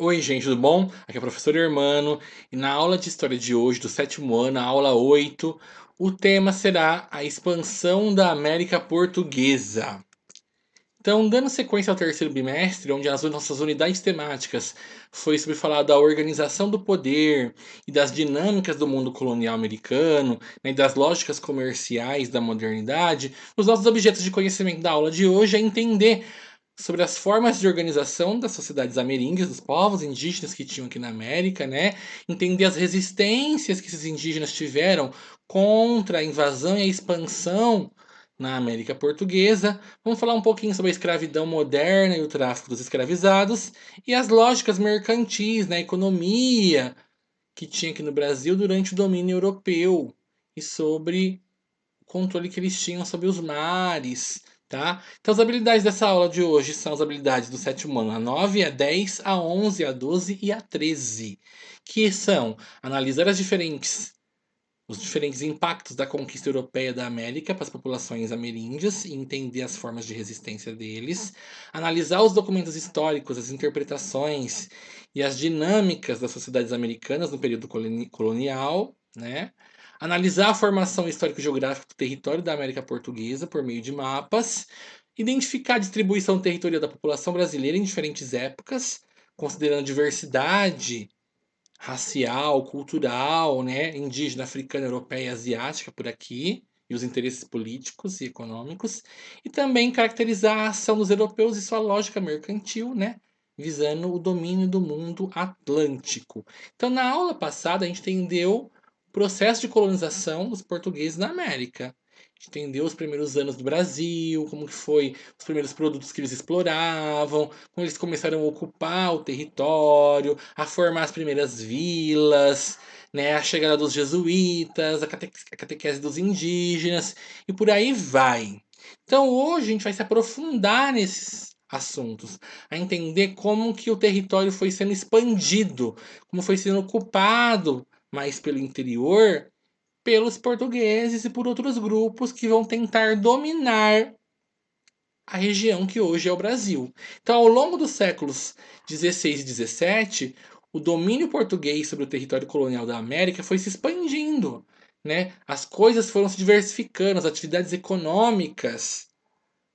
Oi, gente, tudo bom? Aqui é o professor Hermano e na aula de história de hoje, do sétimo ano, a aula 8, o tema será a expansão da América Portuguesa. Então, dando sequência ao terceiro bimestre, onde as nossas unidades temáticas foi sobre falar da organização do poder e das dinâmicas do mundo colonial americano, né, e das lógicas comerciais da modernidade, os nossos objetos de conhecimento da aula de hoje é entender sobre as formas de organização das sociedades ameríndias, dos povos indígenas que tinham aqui na América, né? Entender as resistências que esses indígenas tiveram contra a invasão e a expansão na América Portuguesa. Vamos falar um pouquinho sobre a escravidão moderna e o tráfico dos escravizados e as lógicas mercantis na economia que tinha aqui no Brasil durante o domínio europeu e sobre o controle que eles tinham sobre os mares, tá? Então as habilidades dessa aula de hoje são as habilidades do sétimo ano, a 9, a 10, a 11, a 12 e a 13, que são analisar os diferentes impactos da conquista europeia da América para as populações ameríndias e entender as formas de resistência deles, analisar os documentos históricos, as interpretações e as dinâmicas das sociedades americanas no período colonial, né? Analisar a formação histórico-geográfica do território da América Portuguesa por meio de mapas, identificar a distribuição territorial da população brasileira em diferentes épocas, considerando a diversidade racial, cultural, né, indígena, africana, europeia e asiática por aqui, e os interesses políticos e econômicos, e também caracterizar a ação dos europeus e sua lógica mercantil, né, visando o domínio do mundo atlântico. Então, na aula passada, a gente entendeu o processo de colonização dos portugueses na América. A gente entendeu os primeiros anos do Brasil, como que foi os primeiros produtos que eles exploravam, como eles começaram a ocupar o território, a formar as primeiras vilas, né, a chegada dos jesuítas, a catequese dos indígenas e por aí vai. Então hoje a gente vai se aprofundar nesses assuntos, a entender como que o território foi sendo expandido, como foi sendo ocupado mais pelo interior pelos portugueses e por outros grupos que vão tentar dominar a região que hoje é o Brasil. Então, ao longo dos séculos 16 e 17, o domínio português sobre o território colonial da América foi se expandindo, né? As coisas foram se diversificando, as atividades econômicas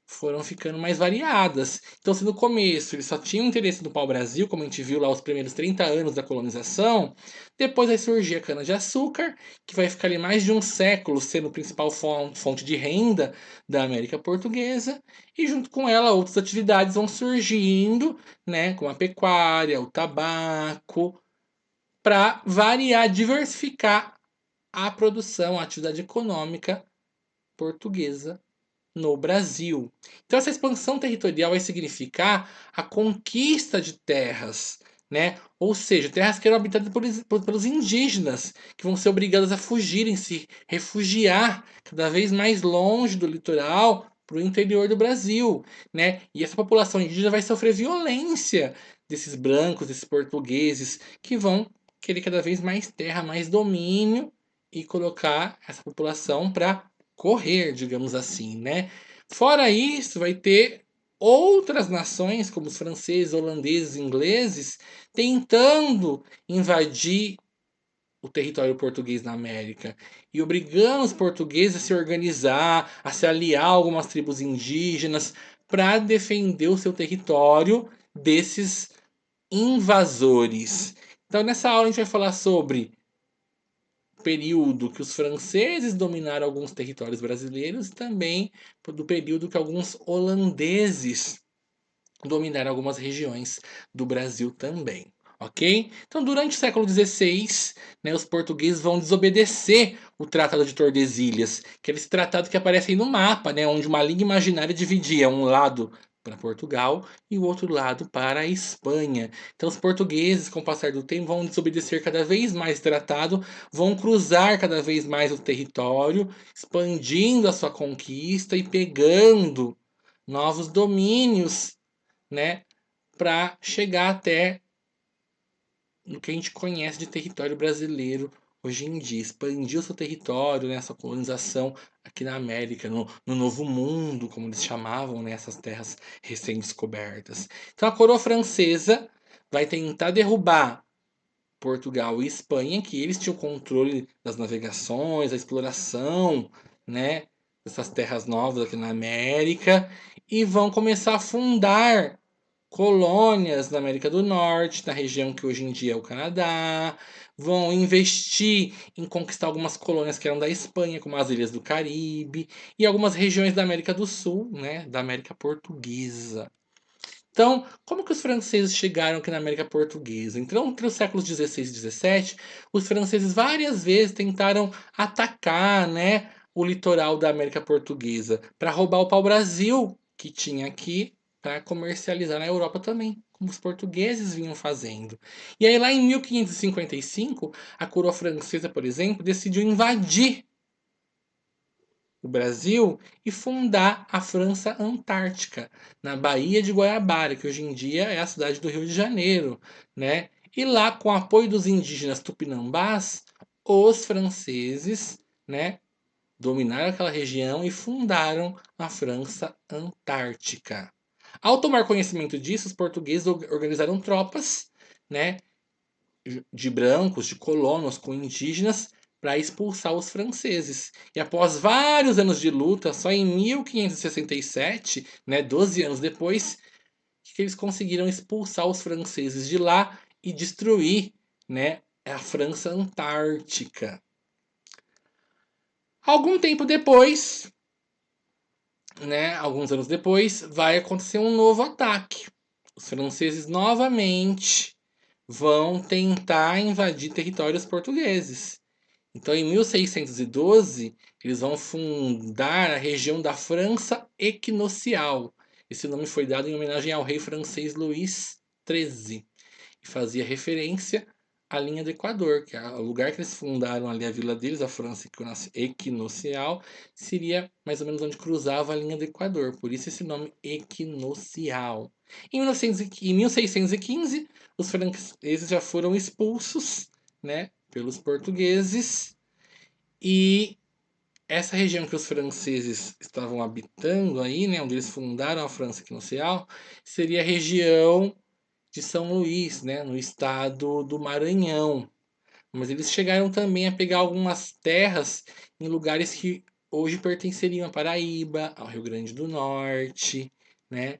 foram ficando mais variadas. Então, se no começo eles só tinham interesse no pau-brasil, como a gente viu lá os primeiros 30 anos da colonização, depois vai surgir a cana-de-açúcar, que vai ficar ali mais de um século sendo a principal fonte de renda da América Portuguesa, e junto com ela outras atividades vão surgindo, né, como a pecuária, o tabaco, para variar, diversificar a produção, a atividade econômica portuguesa no Brasil. Então, essa expansão territorial vai significar a conquista de terras, né? Ou seja, terras que eram habitadas pelos indígenas, que vão ser obrigadas a fugirem, se refugiar cada vez mais longe do litoral para o interior do Brasil, né? E essa população indígena vai sofrer violência desses brancos, desses portugueses, que vão querer cada vez mais terra, mais domínio e colocar essa população para correr, digamos assim, né? Fora isso, vai ter outras nações, como os franceses, holandeses, ingleses, tentando invadir o território português na América e obrigando os portugueses a se organizar, a se aliar a algumas tribos indígenas para defender o seu território desses invasores. Então, nessa aula, a gente vai falar sobre período que os franceses dominaram alguns territórios brasileiros e também do período que alguns holandeses dominaram algumas regiões do Brasil também. Ok? Então, durante o século XVI, né, os portugueses vão desobedecer o Tratado de Tordesilhas, que é esse tratado que aparece aí no mapa, né, onde uma linha imaginária dividia um lado para Portugal e o outro lado para a Espanha. Então, os portugueses, com o passar do tempo, vão desobedecer cada vez mais o tratado, vão cruzar cada vez mais o território, expandindo a sua conquista e pegando novos domínios, né, para chegar até no que a gente conhece de território brasileiro hoje em dia, expandir o seu território, né, sua colonização aqui na América, no Novo Mundo, como eles chamavam, né, essas terras recém-descobertas. Então a coroa francesa vai tentar derrubar Portugal e Espanha, que eles tinham controle das navegações, da exploração, né, dessas terras novas aqui na América, e vão começar a fundar colônias na América do Norte, na região que hoje em dia é o Canadá, vão investir em conquistar algumas colônias que eram da Espanha, como as Ilhas do Caribe, e algumas regiões da América do Sul, né, da América Portuguesa. Então, como que os franceses chegaram aqui na América Portuguesa? Então, entre os séculos 16 e 17, os franceses várias vezes tentaram atacar, né, o litoral da América Portuguesa para roubar o pau-brasil que tinha aqui para comercializar na Europa também, como os portugueses vinham fazendo. E aí, lá em 1555, a coroa francesa, por exemplo, decidiu invadir o Brasil e fundar a França Antártica, na Baía de Guanabara, que hoje em dia é a cidade do Rio de Janeiro, né? E lá, com o apoio dos indígenas tupinambás, os franceses, né, dominaram aquela região e fundaram a França Antártica. Ao tomar conhecimento disso, os portugueses organizaram tropas, né, de brancos, de colonos com indígenas para expulsar os franceses. E após vários anos de luta, só em 1567, né, 12 anos depois, que eles conseguiram expulsar os franceses de lá e destruir, né, a França Antártica. Algum tempo depois, né, alguns anos depois, vai acontecer um novo ataque. Os franceses novamente vão tentar invadir territórios portugueses. Então, em 1612, eles vão fundar a região da França Equinocial. Esse nome foi dado em homenagem ao rei francês Luís XIII e fazia referência à linha do Equador, que é o lugar que eles fundaram ali a vila deles, a França Equinocial, seria mais ou menos onde cruzava a linha do Equador, por isso esse nome Equinocial. Em 1615, os franceses já foram expulsos, né, pelos portugueses, e essa região que os franceses estavam habitando aí, né, onde eles fundaram a França Equinocial, seria a região de São Luís, né, no estado do Maranhão. Mas eles chegaram também a pegar algumas terras em lugares que hoje pertenceriam à Paraíba, ao Rio Grande do Norte, né?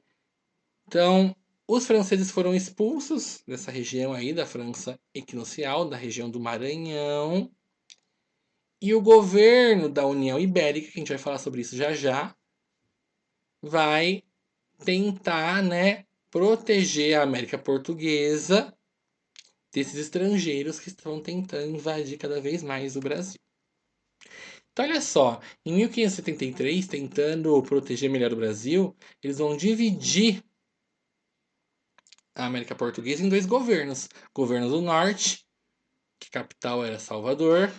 Então, os franceses foram expulsos dessa região aí da França Equinocial, da região do Maranhão, e o governo da União Ibérica, que a gente vai falar sobre isso já já, vai tentar, né, proteger a América Portuguesa desses estrangeiros que estão tentando invadir cada vez mais o Brasil. Então, olha só, em 1573, tentando proteger melhor o Brasil, eles vão dividir a América Portuguesa em dois governos: governo do Norte, que a capital era Salvador,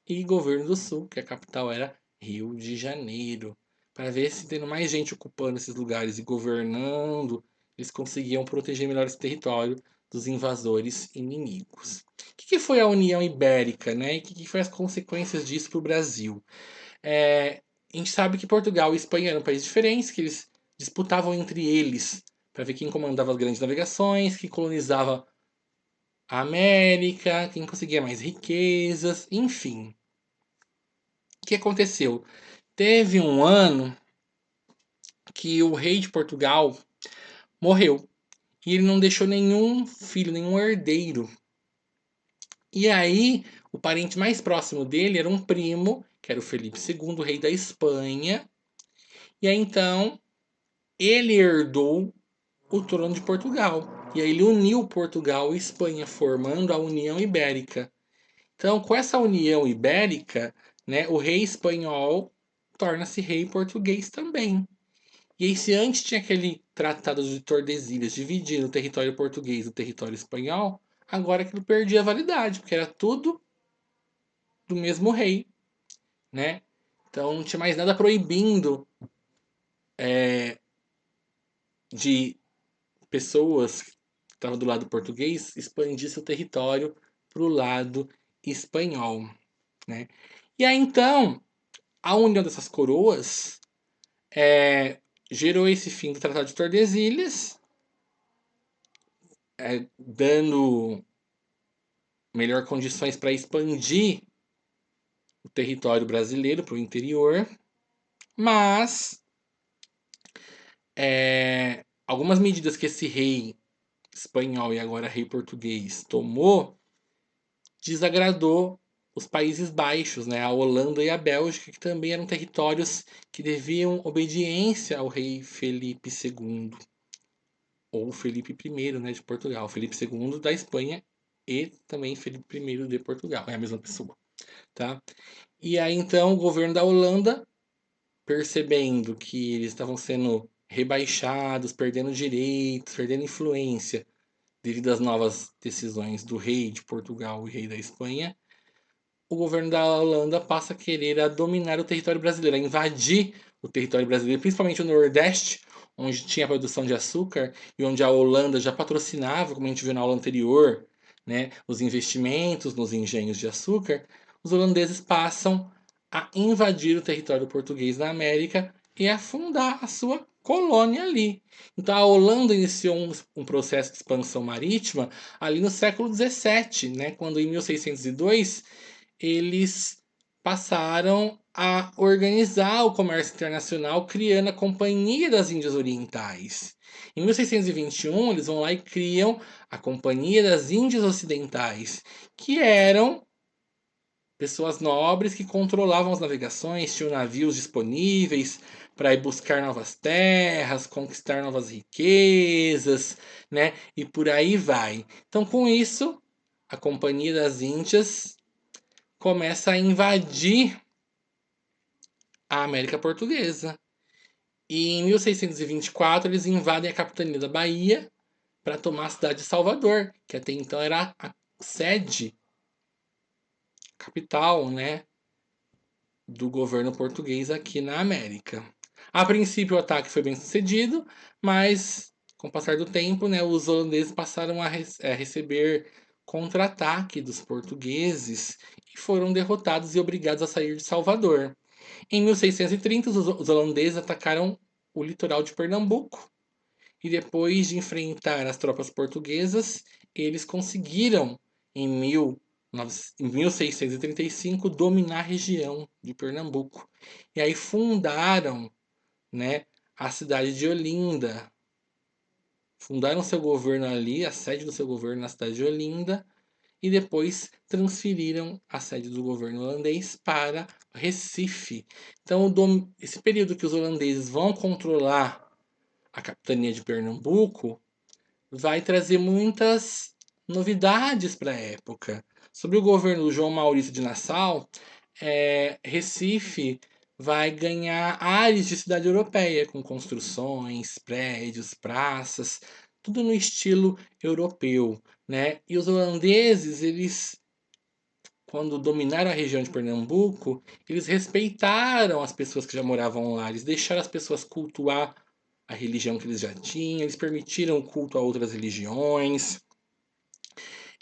e governo do Sul, que a capital era Rio de Janeiro, para ver se tendo mais gente ocupando esses lugares e governando, eles conseguiam proteger melhor esse território dos invasores inimigos. O que foi a União Ibérica, né? E o que foi as consequências disso para o Brasil? A gente sabe que Portugal e Espanha eram países diferentes, que eles disputavam entre eles para ver quem comandava as grandes navegações, quem colonizava a América, quem conseguia mais riquezas, enfim. O que aconteceu? Teve um ano que o rei de Portugal morreu e ele não deixou nenhum filho, nenhum herdeiro. E aí, o parente mais próximo dele era um primo, que era o Felipe II, rei da Espanha. E aí então, ele herdou o trono de Portugal. E aí ele uniu Portugal e Espanha, formando a União Ibérica. Então, com essa União Ibérica, né, o rei espanhol torna-se rei português também. E aí, se antes tinha aquele tratado de Tordesilhas dividindo o território português do território espanhol, agora aquilo perdia validade, porque era tudo do mesmo rei, né? Então não tinha mais nada proibindo de pessoas que estavam do lado português expandir seu território para o lado espanhol, né? E aí então a união dessas coroas gerou esse fim do Tratado de Tordesilhas dando melhor condições para expandir o território brasileiro para o interior, mas algumas medidas que esse rei espanhol e agora rei português tomou desagradou os Países Baixos, né, a Holanda e a Bélgica, que também eram territórios que deviam obediência ao rei Felipe II, ou Felipe I, né, de Portugal. Felipe II da Espanha e também Felipe I de Portugal, é a mesma pessoa, tá? E aí então o governo da Holanda, percebendo que eles estavam sendo rebaixados, perdendo direitos, perdendo influência devido às novas decisões do rei de Portugal e rei da Espanha, o governo da Holanda passa a querer dominar o território brasileiro, a invadir o território brasileiro, principalmente o Nordeste, onde tinha a produção de açúcar e onde a Holanda já patrocinava, como a gente viu na aula anterior, né, os investimentos nos engenhos de açúcar. Os holandeses passam a invadir o território português na América e a fundar a sua colônia ali. Então a Holanda iniciou um processo de expansão marítima ali no século XVII, né, quando em 1602 eles passaram a organizar o comércio internacional criando a Companhia das Índias Orientais. Em 1621, eles vão lá e criam a Companhia das Índias Ocidentais, que eram pessoas nobres que controlavam as navegações, tinham navios disponíveis para ir buscar novas terras, conquistar novas riquezas, né? E por aí vai. Então, com isso, a Companhia das Índias começa a invadir a América Portuguesa. E em 1624 eles invadem a capitania da Bahia para tomar a cidade de Salvador, que até então era a sede capital, né, do governo português aqui na América. A princípio o ataque foi bem sucedido, mas com o passar do tempo, né, os holandeses passaram a receber contra-ataque dos portugueses e foram derrotados e obrigados a sair de Salvador. Em 1630, os holandeses atacaram o litoral de Pernambuco e depois de enfrentar as tropas portuguesas, eles conseguiram, em 1635, dominar a região de Pernambuco. E aí fundaram, né, a cidade de Olinda. Fundaram seu governo ali, a sede do seu governo na cidade de Olinda, e depois transferiram a sede do governo holandês para Recife. Então, esse período que os holandeses vão controlar a capitania de Pernambuco vai trazer muitas novidades para a época. Sobre o governo do João Maurício de Nassau, Recife vai ganhar áreas de cidade europeia, com construções, prédios, praças, tudo no estilo europeu, né? E os holandeses, eles, quando dominaram a região de Pernambuco, eles respeitaram as pessoas que já moravam lá, eles deixaram as pessoas cultuar a religião que eles já tinham, eles permitiram o culto a outras religiões,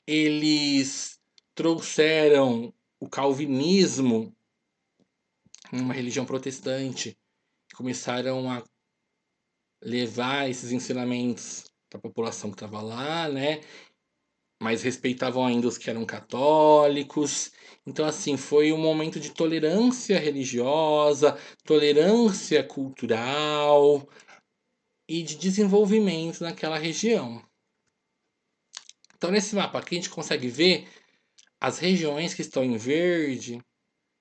eles trouxeram o calvinismo, uma religião protestante, começaram a levar esses ensinamentos para a população que estava lá, né? Mas respeitavam ainda os que eram católicos. Então, assim, foi um momento de tolerância religiosa, tolerância cultural e de desenvolvimento naquela região. Então, nesse mapa aqui, a gente consegue ver as regiões que estão em verde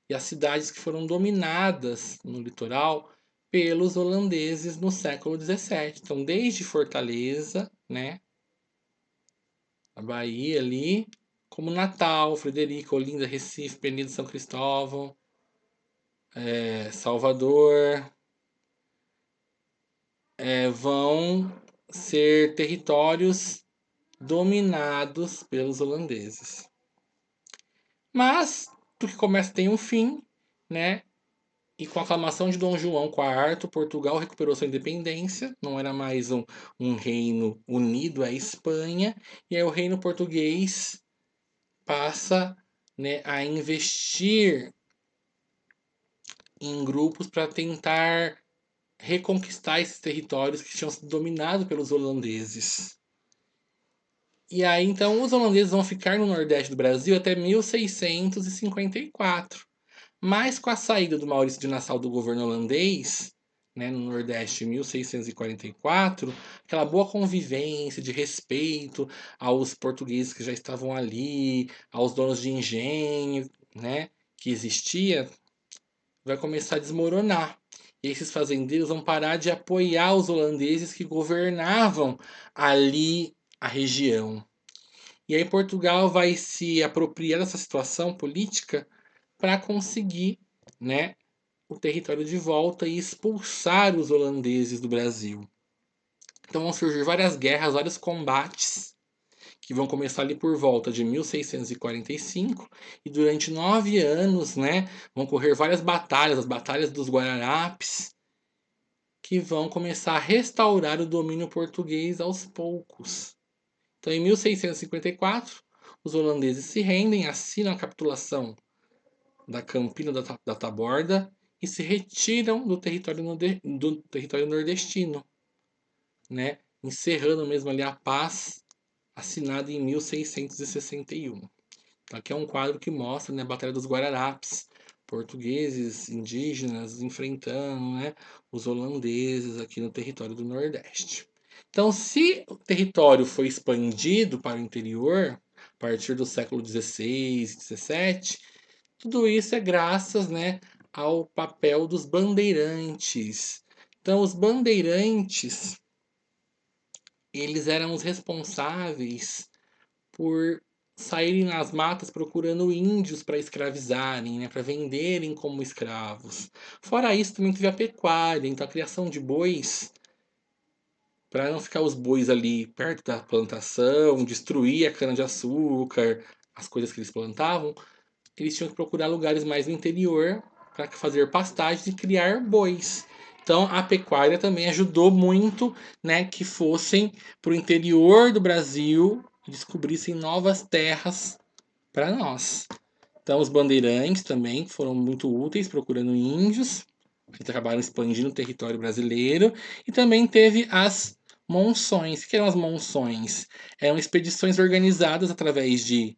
e as cidades que foram dominadas no litoral pelos holandeses no século XVII. Então, desde Fortaleza, né, a Bahia ali, como Natal, Frederica, Olinda, Recife, Penedo, São Cristóvão, Salvador, vão ser territórios dominados pelos holandeses. Mas tudo que começa tem um fim, né? E com a aclamação de Dom João IV, Portugal recuperou sua independência, não era mais um reino unido à Espanha, e aí o reino português passa, né, a investir em grupos para tentar reconquistar esses territórios que tinham sido dominados pelos holandeses. E aí, então, os holandeses vão ficar no Nordeste do Brasil até 1654. Mas com a saída do Maurício de Nassau do governo holandês, né, no Nordeste em 1644, aquela boa convivência de respeito aos portugueses que já estavam ali, aos donos de engenho, né, que existia, vai começar a desmoronar. E esses fazendeiros vão parar de apoiar os holandeses que governavam ali a região. E aí Portugal vai se apropriar dessa situação política para conseguir, né, o território de volta e expulsar os holandeses do Brasil. Então vão surgir várias guerras, vários combates que vão começar ali por volta de 1645 e durante 9 anos, né, vão correr várias batalhas, as batalhas dos Guararapes, que vão começar a restaurar o domínio português aos poucos. Então, em 1654, os holandeses se rendem, assinam a capitulação da Campina da Taborda e se retiram do território nordestino, né? Encerrando mesmo ali a paz assinada em 1661. Então, aqui é um quadro que mostra, né, a Batalha dos Guararapes, portugueses, indígenas enfrentando, né, os holandeses aqui no território do Nordeste. Então, se o território foi expandido para o interior, a partir do século XVI e XVII, tudo isso é graças, né, ao papel dos bandeirantes. Então, os bandeirantes, eles eram os responsáveis por saírem nas matas procurando índios para escravizarem, né, para venderem como escravos. Fora isso, também teve a pecuária, então a criação de bois, para não ficar os bois ali perto da plantação, destruir a cana-de-açúcar, as coisas que eles plantavam, eles tinham que procurar lugares mais no interior para fazer pastagens e criar bois. Então a pecuária também ajudou muito, né, que fossem para o interior do Brasil e descobrissem novas terras para nós. Então os bandeirantes também foram muito úteis procurando índios, que acabaram expandindo o território brasileiro, e também teve as monções. O que eram as monções? Eram expedições organizadas através de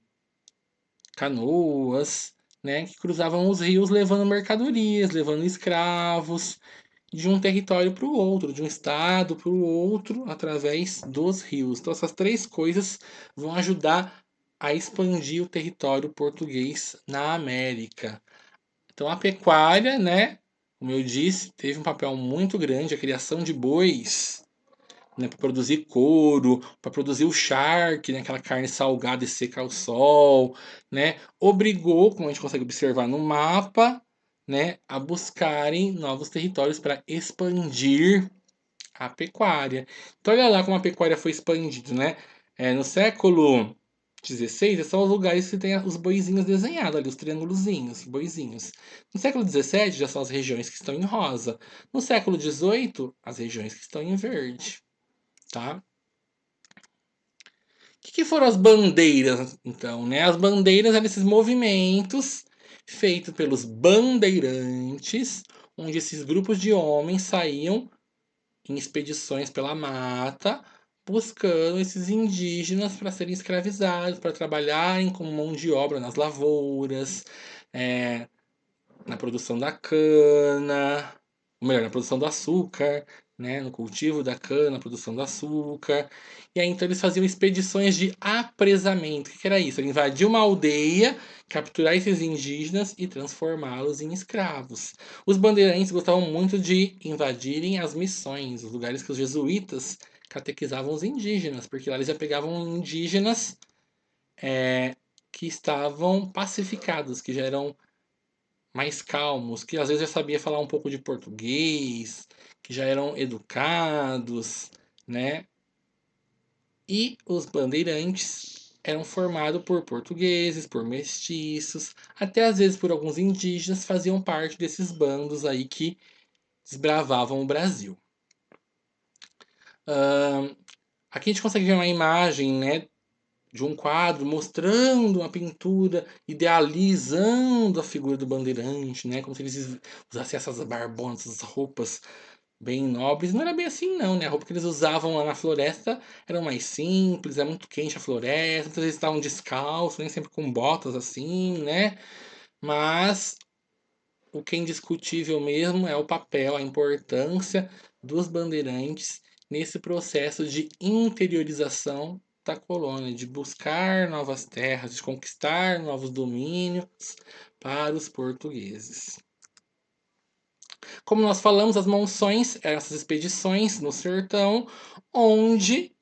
canoas, né, que cruzavam os rios levando mercadorias, levando escravos de um território para o outro, de um estado para o outro, através dos rios. Então, essas três coisas vão ajudar a expandir o território português na América. Então, a pecuária, né, como eu disse, teve um papel muito grande, a criação de bois, né, para produzir couro, para produzir o charque, né, aquela carne salgada e seca ao sol, né, obrigou, como a gente consegue observar no mapa, né, a buscarem novos territórios para expandir a pecuária. Então olha lá como a pecuária foi expandida, né? No século XVI, são os lugares que tem os boizinhos desenhados ali, os triângulozinhos, boizinhos. No século XVII já são as regiões que estão em rosa. No século XVIII, as regiões que estão em verde. Tá? O que foram as bandeiras, então? Né? As bandeiras eram esses movimentos feitos pelos bandeirantes, onde esses grupos de homens saíam em expedições pela mata, buscando esses indígenas para serem escravizados, para trabalharem como mão de obra nas lavouras, é, na produção da cana, ou melhor, na produção do açúcar, né, no cultivo da cana, na produção do açúcar. E aí então eles faziam expedições de apresamento. O que era isso? Ele invadia uma aldeia, capturar esses indígenas e transformá-los em escravos. Os bandeirantes gostavam muito de invadirem as missões, os lugares que os jesuítas catequizavam os indígenas, porque lá eles já pegavam indígenas que estavam pacificados, que já eram mais calmos, que às vezes já sabia falar um pouco de português, que já eram educados, né? E os bandeirantes eram formados por portugueses, por mestiços, até às vezes por alguns indígenas faziam parte desses bandos aí que desbravavam o Brasil. Aqui a gente consegue ver uma imagem, né, de um quadro mostrando uma pintura, idealizando a figura do bandeirante, né? Como se eles usassem essas barbonas, essas roupas bem nobres. Não era bem assim não, né? A roupa que eles usavam lá na floresta era mais simples, é muito quente a floresta, muitas vezes estavam descalços, nem sempre com botas assim, né? Mas o que é indiscutível mesmo é o papel, a importância dos bandeirantes nesse processo de interiorização da colônia, de buscar novas terras, de conquistar novos domínios para os portugueses. Como nós falamos, as monções eram essas expedições no sertão, onde,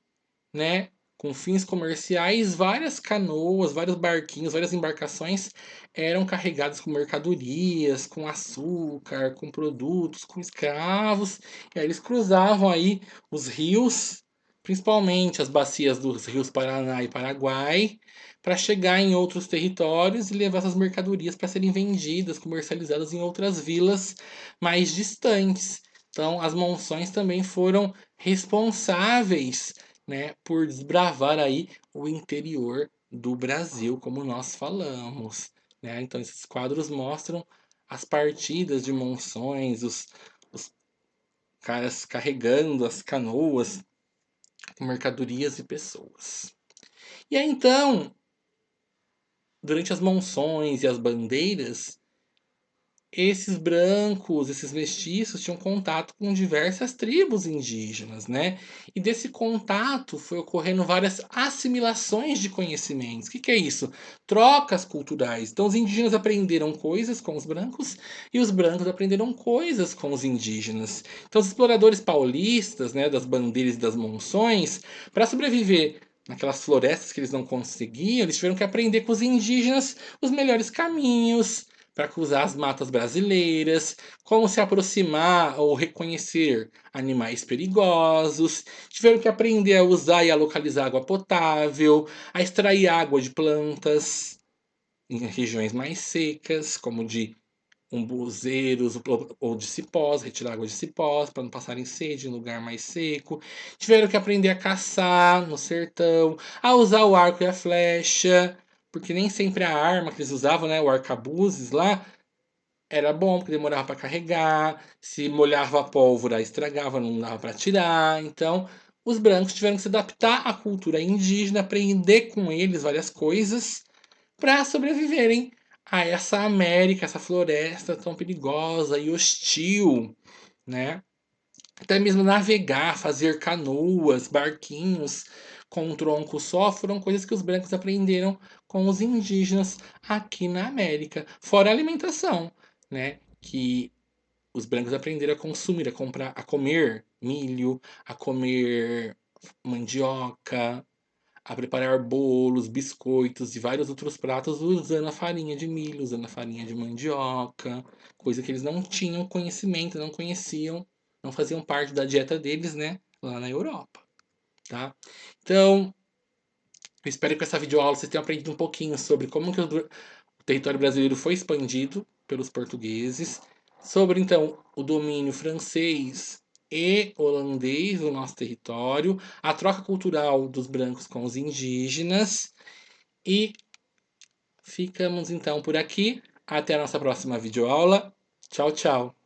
né, com fins comerciais, várias canoas, vários barquinhos, várias embarcações eram carregadas com mercadorias, com açúcar, com produtos, com escravos. E aí eles cruzavam aí os rios, principalmente as bacias dos rios Paraná e Paraguai, para chegar em outros territórios e levar essas mercadorias para serem vendidas, comercializadas em outras vilas mais distantes. Então, as monções também foram responsáveis, né, por desbravar aí o interior do Brasil, como nós falamos, né? Então esses quadros mostram as partidas de monções, os caras carregando as canoas com mercadorias e pessoas. E aí então, durante as monções e as bandeiras, esses brancos, esses mestiços tinham contato com diversas tribos indígenas, né? E desse contato foi ocorrendo várias assimilações de conhecimentos. O que é isso? Trocas culturais. Então, os indígenas aprenderam coisas com os brancos e os brancos aprenderam coisas com os indígenas. Então, os exploradores paulistas, né, das bandeiras e das monções, para sobreviver naquelas florestas que eles não conseguiam, eles tiveram que aprender com os indígenas os melhores caminhos para cruzar as matas brasileiras, como se aproximar ou reconhecer animais perigosos, tiveram que aprender a usar e a localizar água potável, a extrair água de plantas em regiões mais secas, como de umbuzeiros ou de cipós, retirar água de cipós para não passarem sede em lugar mais seco. Tiveram que aprender a caçar no sertão, a usar o arco e a flecha, porque nem sempre a arma que eles usavam, né, o arcabuzes lá, era bom, porque demorava para carregar, se molhava a pólvora, estragava, não dava para tirar. Então, os brancos tiveram que se adaptar à cultura indígena, aprender com eles várias coisas para sobreviverem a essa América, essa floresta tão perigosa e hostil, né? Até mesmo navegar, fazer canoas, barquinhos com um tronco só, foram coisas que os brancos aprenderam com os indígenas aqui na América. Fora a alimentação, né? Que os brancos aprenderam a consumir, a comprar, a comer milho, a comer mandioca, a preparar bolos, biscoitos e vários outros pratos usando a farinha de milho, usando a farinha de mandioca, coisa que eles não tinham conhecimento, não conheciam, não faziam parte da dieta deles, né, lá na Europa, tá? Então, eu espero que com essa videoaula vocês tenham aprendido um pouquinho sobre como que o território brasileiro foi expandido pelos portugueses, sobre então o domínio francês e holandês do nosso território, a troca cultural dos brancos com os indígenas e ficamos então por aqui. Até a nossa próxima videoaula. Tchau, tchau.